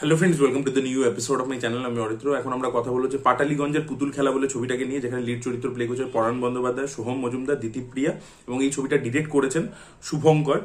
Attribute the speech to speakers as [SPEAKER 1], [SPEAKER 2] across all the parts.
[SPEAKER 1] Hello friends, welcome to the new episode of my channel. আমি অরিত্র। এখন আমরা কথা বলবো যে পাটালিগঞ্জের পুতুল খেলা বলে ছবিটাকে নিয়ে, যেখানে লিড চরিত্র প্লে করছে পরাণ বন্দ্যোপাধ্যায়, সোহম মজুমদার, দিতিপ্রিয়া, এবং এই ছবিটা ডিরেক্ট করেছেন শুভঙ্কর।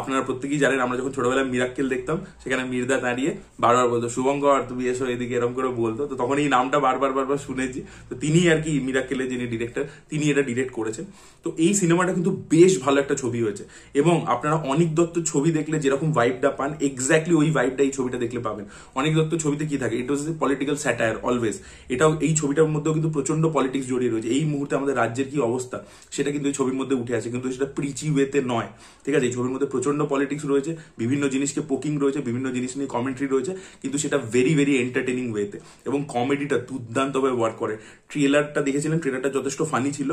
[SPEAKER 1] আপনারা প্রত্যেকেই জানেন, আমরা যখন ছোটবেলায় মিরাক্কেল দেখতাম, সেখানে মির্দা দাঁড়িয়ে বারবার বলতো শুভঙ্কর তুমি এসো এদিকে, এরকম করে বলতো। তো তখন এই নামটা বারবার শুনেছি। তো তিনি আর কি মিরাক্কেলের যিনি ডিরেক্টর, তিনি এটা ডিরেক্ট করেছেন। তো এই সিনেমাটা কিন্তু বেশ ভালো একটা ছবি হয়েছে, এবং আপনারা অনিক দত্তর ছবি দেখলে যেরকম ভাইবটা পান, এক্স্যাক্টলি ওই ভাইবটা এই ছবিটা দেখলে পাবেন। অনিক দত্ত ছবিতে কি থাকে, ইট ওয়াজ এ পলিটিক্যাল স্যাটায়ার অলওয়েজ। এটাও এই ছবিটার মধ্যেও কিন্তু প্রচন্ড পলিটিক্স জড়িয়ে রয়েছে। এই মুহূর্তে আমাদের রাজ্যের কি অবস্থা সেটা কিন্তু এই ছবির মধ্যে উঠে আসে, কিন্তু সেটা প্রিচি ওয়েতে নয়। ঠিক আছে, এই ছবির মধ্যে প্রচন্ড পলিটিক্স রয়েছে, বিভিন্ন জিনিসকে পোকিং রয়েছে, বিভিন্ন জিনিস নিয়ে কমেন্ট্রি রয়েছে, কিন্তু সেটা ভেরি ভেরি এন্টারটেনিং ওয়েতে। এবং কমেডিটা দুর্দান্তভাবে ওয়ার্ক করে। ট্রেলারটা দেখেছিলেন, ট্রেলারটা যথেষ্ট ফানি ছিল।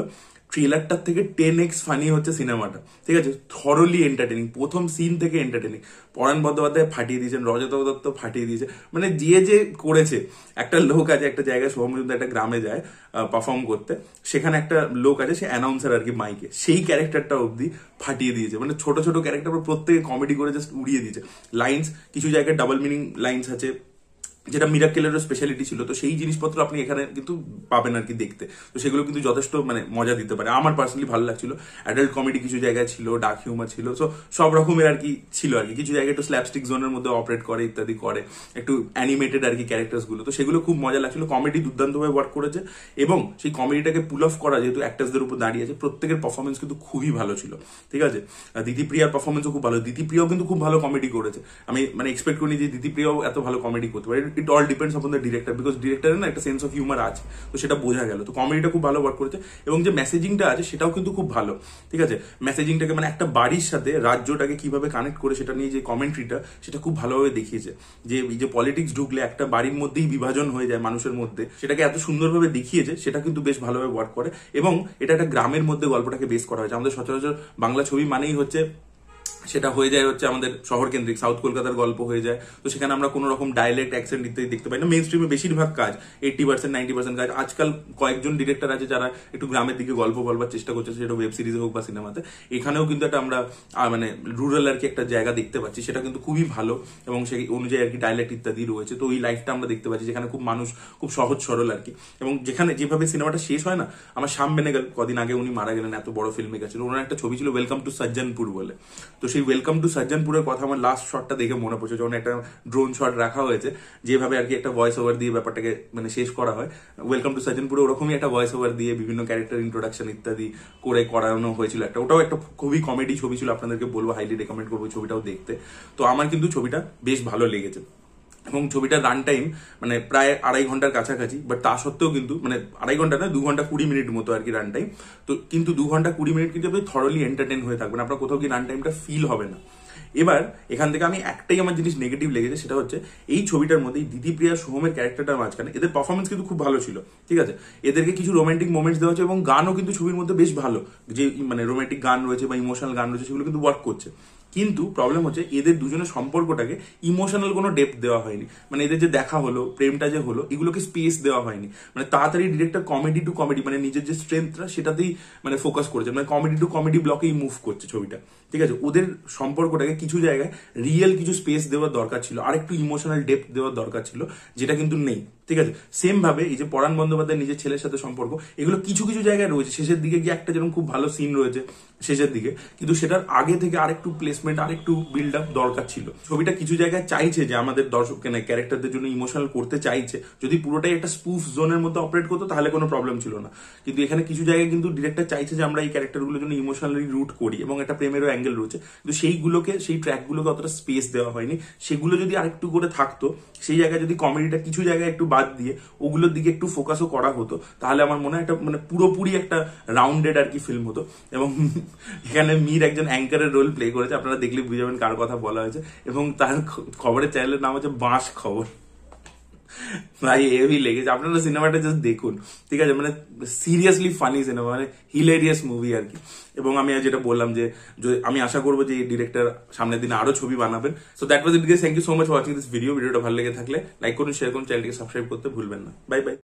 [SPEAKER 1] ট্রেলারটার থেকে 10x ফানি হচ্ছে সিনেমাটা। ঠিক আছে, থরলি এন্টারটেনিং, প্রথম সিন থেকে এন্টারটেনিং। পরাণ বন্দ্যোপাধ্যায় ফাটিয়ে দিয়েছেন, রজতাভ দত্ত ফাটিয়ে দিয়েছে। মানে যে করেছে, একটা লোক আছে একটা জায়গায়, সোহম মজুমদার একটা গ্রামে যায় পারফর্ম করতে, সেখানে একটা লোক আছে, সে অ্যানাউন্সার আর কি মাইকে, সেই ক্যারেক্টারটা অব্দি ফাটিয়ে দিয়েছে। মানে ছোট ছোট ক্যারেক্টার প্রত্যেকে কমেডি করে জাস্ট উড়িয়ে দিয়েছে। লাইন্স, কিছু জায়গায় ডাবল মিনিং লাইন্স আছে, যেটা মিরাক্কেলেরও স্পেশালিটি ছিল। তো সেই জিনিসপত্র আপনি এখানে কিন্তু পাবেন আর কি দেখতে। তো সেগুলো কিন্তু যথেষ্ট মানে মজা দিতে পারে। আমার পার্সোনালি ভালো লাগছিল। অ্যাডাল্ট কমেডি কিছু জায়গায় ছিল, ডার্ক হিউমার ছিল, সো সব রকমের আর কি ছিল আর কি। কিছু জায়গায় একটু স্ল্যাপস্টিক জোনের মধ্যে অপারেট করে, ইত্যাদি করে, একটু অ্যানিমেটেড আর কি ক্যারেক্টার্স গুলো। তো সেগুলো খুব মজা লাগছিল। কমেডি দুর্দান্তভাবে ওয়ার্ক করেছে, এবং সেই কমেডিটাকে পুল অফ করা, যেহেতু অ্যাক্টার্সদের উপর দাঁড়িয়ে আছে, প্রত্যেকের পারফরমেন্স কিন্তু খুবই ভালো ছিল। ঠিক আছে, দিতিপ্রিয়ার পারফরমেন্সও খুব ভালো। দিতিপ্রিয়াও কিন্তু খুব ভালো কমেডি করেছে। আমি মানে এক্সপেক্ট করিনি যে দিতিপ্রিয়াও এত ভালো কমেডি করতে পারে। It all depends upon the director, because ডিরেক্টরের না একটা সেন্স অফ হিউমার আছে, তো সেটা বোঝা গেল। তো কমেডিটা খুব ভালো ওয়ার্ক করেছে, এবং যে মেসেজিংটা আছে সেটাও কিন্তু খুব ভালো। ঠিক আছে, মেসেজিংটাকে মানে একটা বাড়ির সাথে রাজ্যটাকে কিভাবে কানেক্ট করে সেটা নিয়ে যে কমেন্ট্রিটা, সেটা খুব ভালোভাবে দেখিয়েছে। যে এই যে পলিটিক্স ঢুকলে একটা বাড়ির মধ্যেই বিভাজন হয়ে যায় মানুষের মধ্যে, সেটাকে এত সুন্দরভাবে দেখিয়েছে, সেটা কিন্তু বেশ ভালোভাবে ওয়ার্ক করে। এবং এটা একটা গ্রামের মধ্যে গল্পটাকে বেস করা হয়েছে। আমাদের সচরাচর বাংলা ছবি মানেই হচ্ছে, সেটা হয়ে যায় হচ্ছে আমাদের শহর কেন্দ্রিক, সাউথ কলকাতার গল্প হয়ে যায়। তো সেখানে আমরা কোনো রকম ডায়ালেক্ট অ্যাকসেন্ট ইত্যাদি দেখতে পাই না। মেইন স্ট্রিমে বেশিরভাগ কাজ, 80% 90% কাজ। আজকাল কয়েকজন ডিরেক্টর আছে যারা একটু গ্রামের দিকে গল্প বলবার চেষ্টা করছে, সেটা ওয়েব সিরিজে হোক বা সিনেমাতে। এখানেও কিন্তু একটা আমরা মানে রুরাল আর কি একটা জায়গা দেখতে পাচ্ছি, সেটা কিন্তু খুবই ভালো, এবং সেই অনুযায়ী আর কি ডায়ালেক্ট ইত্যাদি রয়েছে। তো ওই লাইফটা আমরা দেখতে পাচ্ছি, যেখানে খুব মানুষ খুব সহজ সরল আর কি। এবং যেখানে যেভাবে সিনেমাটা শেষ হয় না, আমার শ্যাম বেনেগল, কদিন আগে উনি মারা গেলেন, এত বড় ফিল্ম মেকার ছিল, ওনার একটা ছবি ছিল ওয়েলকাম টু সজ্জনপুর বলে। তো সেই ওয়েলকাম টু সজ্জনপুরের কথা আমার লাস্ট শটটা দেখে মনে পড়ছে, যখন একটা ড্রোন শট রাখা হয়েছে, যেভাবে আর কি একটা ভয়েস ওভার দিয়ে ব্যাপারটাকে মানে শেষ করা হয়। ওয়েলকাম টু সজ্জনপুরে ওরকমই একটা ভয়েস ওভার দিয়ে বিভিন্ন ক্যারেক্টার ইন্ট্রোডাকশন ইত্যাদি করে করানো হয়েছিল একটা। ওটাও একটা খুবই কমেডি ছবি ছিল, আপনাদেরকে বলবো, হাইলি রেকমেন্ড করবো ছবিটাও দেখতে। তো আমার কিন্তু ছবিটা বেশ ভালো লেগেছে, এবং ছবিটার রান টাইম মানে প্রায় 2.5 ঘন্টার কাছাকাছি। বাট তা সত্ত্বেও কিন্তু মানে 2.5 ঘন্টা না, 2 ঘন্টা 20 মিনিট মতো আর কি রান টাইম। তো কিন্তু 2 ঘন্টা 20 মিনিট কিন্তু আপনি থরলি এন্টারটেন হয়ে থাকবেন, আপনার কোথাও কি রান টাইমটা ফিল হবে না। এবার এখান থেকে আমি একটাই আমার জিনিস নেগেটিভ লেগেছে, সেটা হচ্ছে এই ছবিটার মধ্যে দিতিপ্রিয়া সোহমের ক্যারেক্টারটার মাঝখানে এদের পারফরমেন্স কিন্তু খুব ভালো ছিল। ঠিক আছে, এদেরকে কিছু রোমান্টিক মোমেন্টস দেওয়া হচ্ছে, এবং গানও কিন্তু ছবির মধ্যে বেশ ভালো, যে মানে রোমান্টিক গান রয়েছে বা ইমোশনাল গান রয়েছে, সেগুলো কিন্তু ওয়ার্ক করছে। কিন্তু প্রবলেম হচ্ছে এদের দুজনের সম্পর্কটাকে ইমোশনাল কোনো ডেপথ দেওয়া হয়নি। মানে এদের যে দেখা হলো, প্রেমটা যে হলো, এগুলোকে স্পেস দেওয়া হয়নি। মানে তাড়াতাড়ি ডিরেক্টর কমেডি টু কমেডি, মানে নিজের যে স্ট্রেংথটা সেটাতেই মানে ফোকাস করেছে, মানে কমেডি টু কমেডি ব্লকেই মুভ করছে ছবিটা। ঠিক আছে, ওদের সম্পর্কটাকে কিছু জায়গায় রিয়েল কিছু স্পেস দেওয়ার দরকার ছিল, আর একটু ইমোশনাল ডেপথ দেওয়ার দরকার ছিল, যেটা কিন্তু নেই। ঠিক আছে, সেম ভাবে এই যে পরাণ বন্দ্যোপাধ্যায় নিজের ছেলের সাথে সম্পর্ক, এগুলো কিছু কিছু জায়গায় রয়েছে। শেষের দিকে গিয়ে একটা যেরকম খুব ভালো সিন রয়েছে শেষের দিকে, কিন্তু সেটার আগে থেকে আরেকটু প্লেসমেন্ট, আরেকটু বিল্ড আপ দরকার ছিল। ছবিটা কিছু জায়গায় চাইছে যে আমাদের দর্শক ক্যারেক্টারদের জন্য ইমোশনাল করতে চাইছে। যদি পুরোটাই একটা স্পুফ জোনের মধ্যে অপারেট করতো তাহলে কোনো প্রবলেম ছিল না, কিন্তু এখানে কিছু জায়গায় কিন্তু ডিরেক্টর চাইছে যে আমরা এই ক্যারেক্টারগুলোর জন্য ইমোশনালি রুট করি, এবং একটা প্রেমেরও অ্যাঙ্গেল রয়েছে, কিন্তু সেইগুলোকে, সেই ট্র্যাকগুলোকে অতটা স্পেস দেওয়া হয়নি। সেগুলো যদি আরেকটু করে থাকতো, সেই জায়গায় যদি কমেডিটা কিছু জায়গায় একটু বাদ দিয়ে ওগুলোর দিকে একটু ফোকাসও করা হতো, তাহলে আমার মনে হয় একটা মানে পুরোপুরি একটা রাউন্ডেড আর কি ফিল্ম হতো। এবং এখানে মীর একজন অ্যাঙ্কারের রোল প্লে করেছে, আপনারা দেখলে বুঝে যাবেন কার কথা বলা হয়েছে। এবং তার খবরের চ্যানেলের নাম হচ্ছে বাঁশ খবর। ভাই হেভি লেগেছে, আপনারা সিনেমাটা জাস্ট দেখুন। ঠিক আছে, মানে সিরিয়াসলি ফানি সিনেমা, মানে হিলেরিয়াস মুভি আর কি। এবং আমি যেটা বললাম যে আমি আশা করবো যে এই ডিরেক্টর সামনের দিনে আরো ছবি বানাবেন। So that was it guys, thank you so much for watching this video. ভিডিওটা ভালো লেগে থাকলে লাইক করুন, শেয়ার করুন, চ্যানেলটিকে সাবস্ক্রাইব করতে ভুলবেন না। Bye bye.